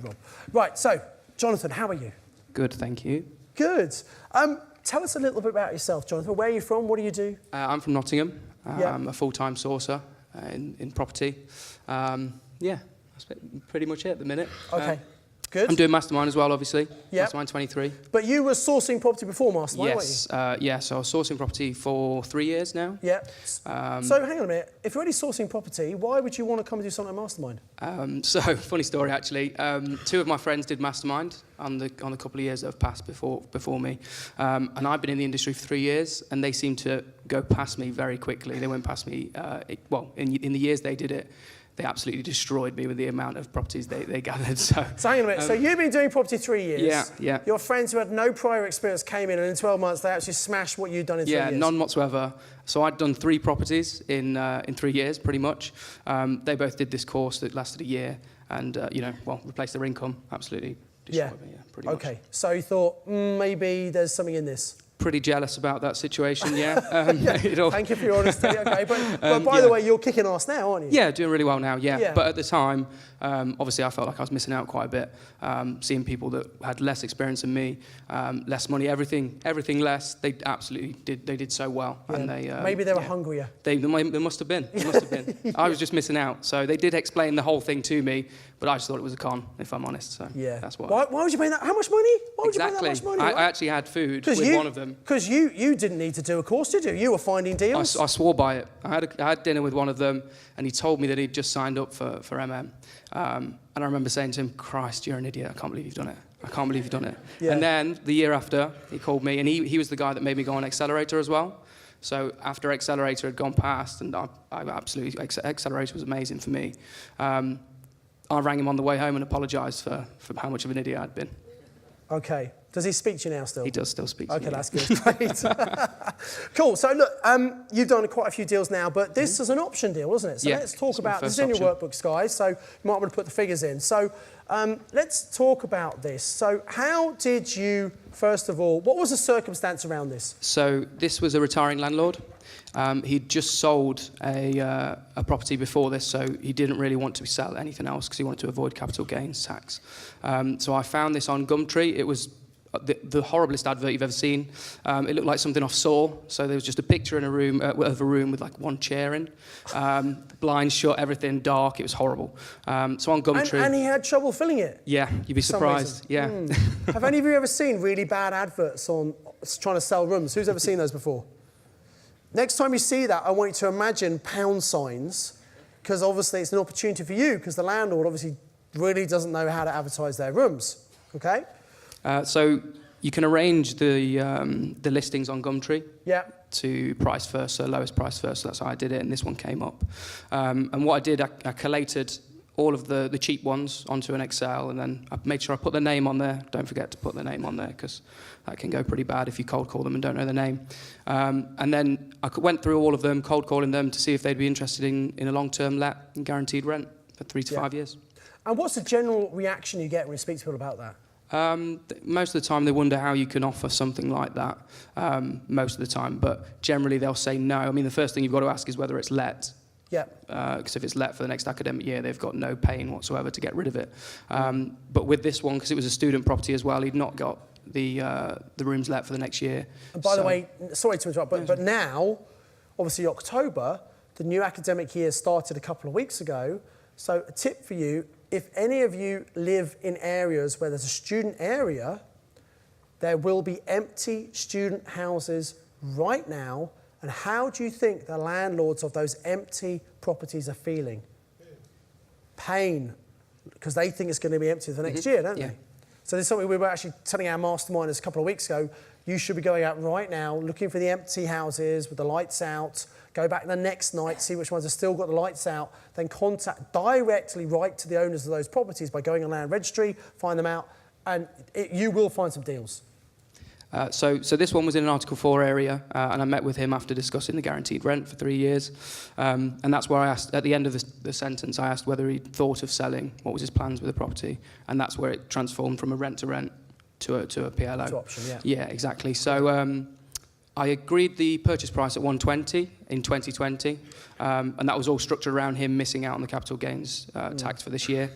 Rob. Right, so, Jonathan, how are you? Good, thank you. Good. Tell us a little bit about yourself, Jonathan. Where are you from? What do you do? I'm from Nottingham. Yeah. I'm a full-time sourcer in property. Yeah, that's pretty much it at the minute. Okay, good. I'm doing Mastermind as well, obviously. Yeah. Mastermind 23. But you were sourcing property before Mastermind, Yes, weren't you? yeah, so I was sourcing property for 3 years now. Yeah. So hang on a minute. If you're already sourcing property, why would you want to come and do something at Mastermind? So, funny story actually. 2 of my friends did Mastermind on the couple of years that have passed before me. And I've been in the industry for 3 years, and they seem to go past me very quickly. They went past me, in the years they did it, they absolutely destroyed me with the amount of properties they gathered. So hang on a minute. So you've been doing property 3 years. Yeah, yeah. Your friends who had no prior experience came in, and in 12 months they actually smashed what you'd done in 3 years. Yeah, none whatsoever. So I'd done 3 properties in 3 years, pretty much. They both did this course that lasted a year, and replaced their income. Absolutely destroyed me. Yeah, pretty much. Okay. So you thought maybe there's something in this. Pretty jealous about that situation, yeah. Thank you for your honesty. Okay, but by the way, you're kicking ass now, aren't you? Yeah, doing really well now, yeah. Yeah. But at the time, obviously I felt like I was missing out quite a bit. Seeing people that had less experience than me, less money, everything less, they absolutely did so well. Yeah. And they, maybe they were hungrier. They must have been. They must have been. Yeah. I was just missing out. So they did explain the whole thing to me, but I just thought it was a con, if I'm honest. So yeah. That's why. Why would you pay that? How much money? Why would you pay that much money? I actually had food with one of them. Because you didn't need to do a course, did you? You were finding deals. I swore by it. I had dinner with one of them, and he told me that he'd just signed up for MM. And I remember saying to him, Christ, you're an idiot. I can't believe you've done it. I can't believe you've done it. Yeah. And then the year after, he called me, and he was the guy that made me go on Accelerator as well. So after Accelerator had gone past, and I absolutely, Accelerator was amazing for me, I rang him on the way home and apologised for how much of an idiot I'd been. Okay. Does he speak to you now still? He does still speak to me. Okay, that's good. Great. Cool. So look, you've done quite a few deals now, but this is an option deal, isn't it? So let's talk about, this is in your workbooks, guys, so you might want to put the figures in. So let's talk about this. So how did you, first of all, what was the circumstance around this? So this was a retiring landlord. He'd just sold a property before this, so he didn't really want to sell anything else because he wanted to avoid capital gains tax. So I found this on Gumtree. It was the horriblest advert you've ever seen. It looked like something off Saw. So there was just a picture in a room with like one chair in, blinds shut, everything dark. It was horrible. So on Gumtree, and he had trouble filling it. Yeah, you'd be surprised. Yeah. Have any of you ever seen really bad adverts on trying to sell rooms? Who's ever seen those before? Next time you see that, I want you to imagine pound signs, because obviously it's an opportunity for you, because the landlord obviously really doesn't know how to advertise their rooms. Okay. So you can arrange the listings on Gumtree. Yeah. To price first, so lowest price first. So that's how I did it, and this one came up. And what I did, I collated all of the cheap ones onto an Excel, and then I made sure I put their name on there. Don't forget to put their name on there, because that can go pretty bad if you cold call them and don't know their name. And then I went through all of them, cold calling them to see if they'd be interested in a long-term let and guaranteed rent for 3 to 5 years. And what's the general reaction you get when you speak to people about that? Most of the time they wonder how you can offer something like that, most of the time, but generally they'll say no. I mean, the first thing you've got to ask is whether it's let. Yeah. Because if it's let for the next academic year, they've got no pain whatsoever to get rid of it. But with this one, because it was a student property as well, he'd not got the rooms let for the next year. And by the way, sorry to interrupt, but now, obviously October, the new academic year started a couple of weeks ago. So a tip for you, if any of you live in areas where there's a student area, there will be empty student houses right now. And how do you think the landlords of those empty properties are feeling? Pain, because they think it's going to be empty for the next year, don't they? So this is something we were actually telling our masterminders a couple of weeks ago. You should be going out right now, looking for the empty houses with the lights out. Go back the next night, see which ones have still got the lights out. Then directly write to the owners of those properties by going on land registry, find them out, and you will find some deals. So this one was in an Article 4 area, and I met with him after discussing the guaranteed rent for 3 years. And that's where I asked, at the end of the sentence, I asked whether he'd thought of selling, what was his plans with the property, and that's where it transformed from a rent-to-rent to a PLO. To option, yeah. Yeah, exactly. So I agreed the purchase price at 120 in 2020, and that was all structured around him missing out on the capital gains tax for this year.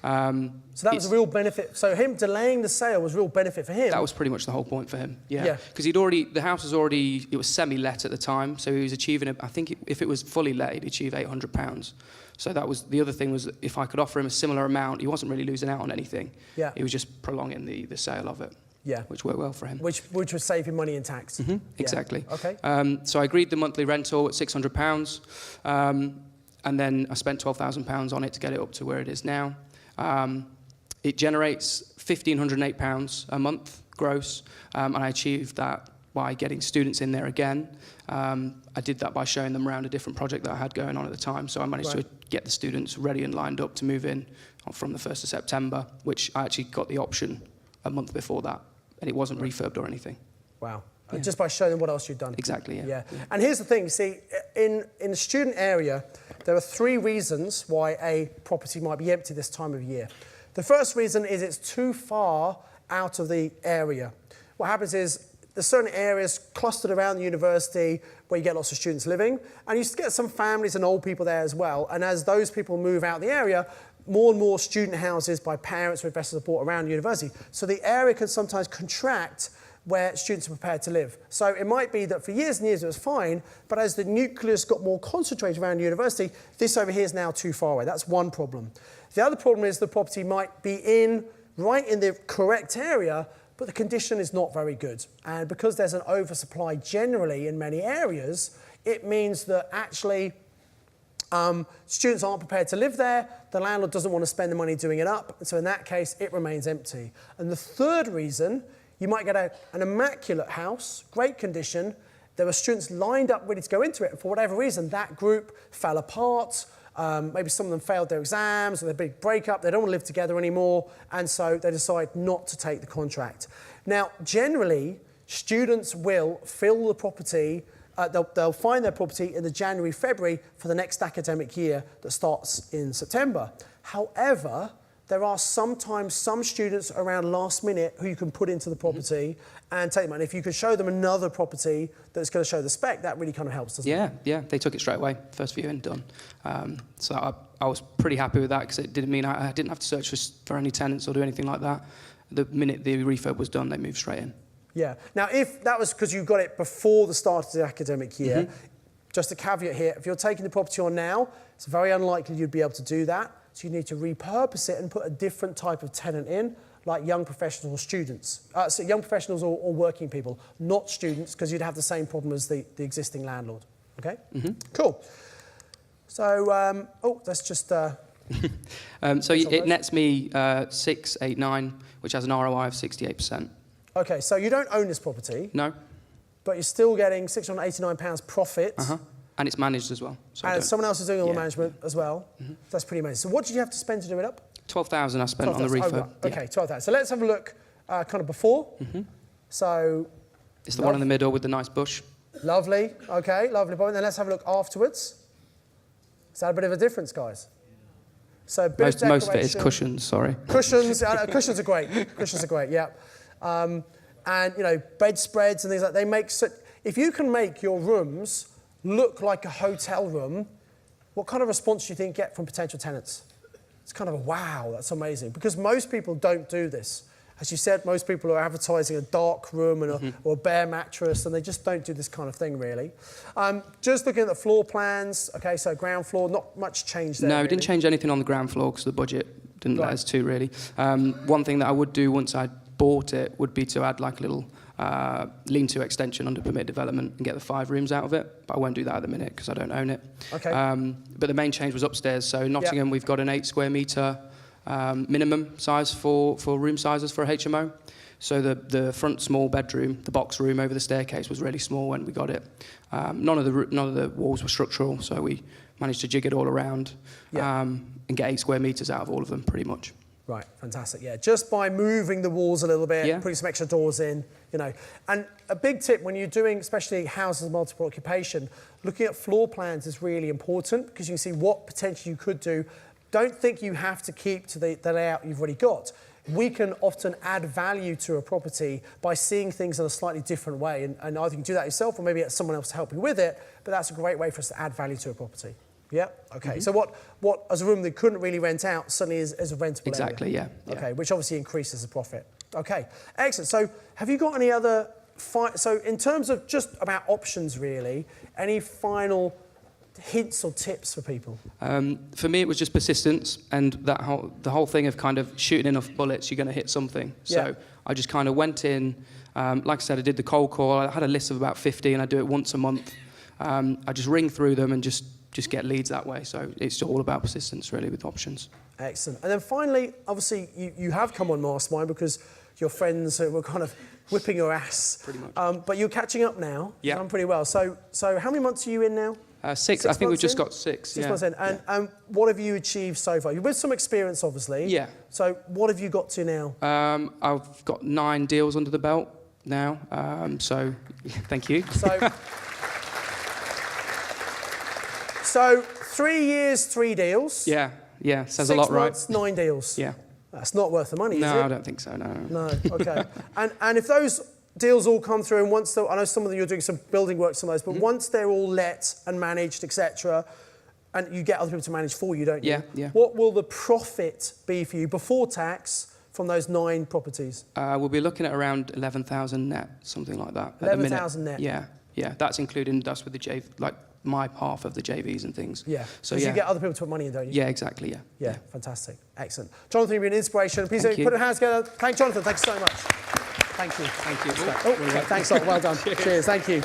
So that was a real benefit. So him delaying the sale was a real benefit for him. That was pretty much the whole point for him. Yeah, because the house was already, it was semi-let at the time, so he was achieving, I think if it was fully let, he'd achieve £800. So that was, the other thing was, if I could offer him a similar amount, he wasn't really losing out on anything. Yeah. He was just prolonging the sale of it. Yeah. Which worked well for him. Which would save him money in tax. Mm-hmm. Exactly. Okay. So I agreed the monthly rental at £600, and then I spent £12,000 on it to get it up to where it is now. It generates £1,508 a month gross, and I achieved that by getting students in there again. I did that by showing them around a different project that I had going on at the time, so I managed to get the students ready and lined up to move in from the 1st of September, which I actually got the option a month before that, and it wasn't refurbed or anything. Wow. Yeah. Just by showing them what else you'd done. Exactly, yeah. And here's the thing, see, in the student area, there are 3 reasons why a property might be empty this time of year. The first reason is it's too far out of the area. What happens is there's certain areas clustered around the university where you get lots of students living, and you get some families and old people there as well, and as those people move out the area, more and more student houses by parents with investor support around the university. So the area can sometimes contract where students are prepared to live. So it might be that for years and years it was fine, but as the nucleus got more concentrated around the university, this over here is now too far away. That's one problem. The other problem is the property might be right in the correct area, but the condition is not very good. And because there's an oversupply generally in many areas, it means that actually students aren't prepared to live there, the landlord doesn't want to spend the money doing it up, and so in that case, it remains empty. And the third reason, you might get an immaculate house, great condition, there were students lined up ready to go into it, and for whatever reason, that group fell apart, maybe some of them failed their exams, or their big breakup, they don't want to live together anymore, and so they decide not to take the contract. Now, generally, students will fill the property. They'll find their property in the January, February for the next academic year that starts in September. However, there are sometimes some students around last minute who you can put into the property and take them. And if you could show them another property that's going to show the spec, that really kind of helps, doesn't it? Yeah, they took it straight away, first viewing done. So I was pretty happy with that because it didn't mean I didn't have to search for any tenants or do anything like that. The minute the refurb was done, they moved straight in. Yeah. Now, if that was because you got it before the start of the academic year, just a caveat here, if you're taking the property on now, it's very unlikely you'd be able to do that. So you need to repurpose it and put a different type of tenant in, like young professionals or students. So young professionals or working people, not students, because you'd have the same problem as the existing landlord. Okay? Cool. So, let's just... so it nets me 689, which has an ROI of 68%. Okay, so you don't own this property. No. But you're still getting £689 profit. And it's managed as well. So and someone else is doing all the management as well. That's pretty amazing. So what did you have to spend to do it up? 12,000 I spent on the refurb. Oh, right. Okay, 12,000. So let's have a look kind of before. So... It's the one in the middle with the nice bush. Lovely. Okay, lovely point. Then let's have a look afterwards. Is that a bit of a difference, guys? So most of it is cushions, sorry. Cushions, cushions are great. Cushions are great, yeah. And, you know, bedspreads and things like that. They make... If you can make your rooms look like a hotel room, what kind of response do you think you get from potential tenants? It's kind of a wow, that's amazing. Because most people don't do this. As you said, most people are advertising a dark room and or a bare mattress, and they just don't do this kind of thing, really. Just looking at the floor plans, okay, so ground floor, not much change there. No, really. We didn't change anything on the ground floor because the budget didn't let us to, really. One thing that I would do once I bought it would be to add like a little lean-to extension under permitted development and get the 5 rooms out of it, but I won't do that at the minute because I don't own it. Okay. But the main change was upstairs. So in Nottingham, we've got an 8 square metre minimum size for room sizes for a HMO. So the front small bedroom, the box room over the staircase was really small when we got it. None of the walls were structural, so we managed to jig it all around and get 8 square metres out of all of them pretty much. Right, fantastic, yeah. Just by moving the walls a little bit, putting some extra doors in, you know. And a big tip when you're doing, especially houses of multiple occupation, looking at floor plans is really important because you can see what potentially you could do. Don't think you have to keep to the layout you've already got. we can often add value to a property by seeing things in a slightly different way. And either you can do that yourself or maybe it's someone else to help you with it, but that's a great way for us to add value to a property. Yeah? Okay. So what as a room that couldn't really rent out suddenly is a rentable Exactly, area. yeah. Okay, which obviously increases the profit. Okay, excellent. So have you got any other, so in terms of just about options really, any final hints or tips for people? For me, it was just persistence and the whole thing of kind of shooting enough bullets, you're going to hit something. Yeah. So I just kind of went in, like I said, I did the cold call. I had a list of about 50 and I do it once a month. I just ring through them and just get leads that way. So it's all about persistence really with options. Excellent. And then finally, obviously, you have come on Mastermind because your friends were kind of whipping your ass. Pretty much. But you're catching up now. Yeah. You've done pretty well. So how many months are you in now? 6. I think we've just got 6. 6 months in. And what have you achieved so far? You've with some experience, obviously. Yeah. So what have you got to now? I've got 9 deals under the belt now. So thank you. So 3 years, 3 deals. Yeah. Says a lot, right? 6 months, 9 deals. Yeah. That's not worth the money, is it? No, I don't think so, no. No, okay. and if those deals all come through and once, I know some of them you're doing some building work, some of those, but once they're all let and managed, etc., and you get other people to manage for you, don't you? Yeah. What will the profit be for you before tax from those 9 properties? We'll be looking at around 11,000 net, something like that. 11,000 net? Yeah. That's with the JV, like my half of the JVs and things. Yeah. So you get other people to put money in, don't you? Yeah, exactly, yeah. Yeah, fantastic. Excellent. Jonathan, you've been an inspiration. Please Thank put you. your hands together. Thank Jonathan. Thanks so much. Thank you. Thank you. Oh, okay, thanks a lot. Well done. Cheers. Thank you.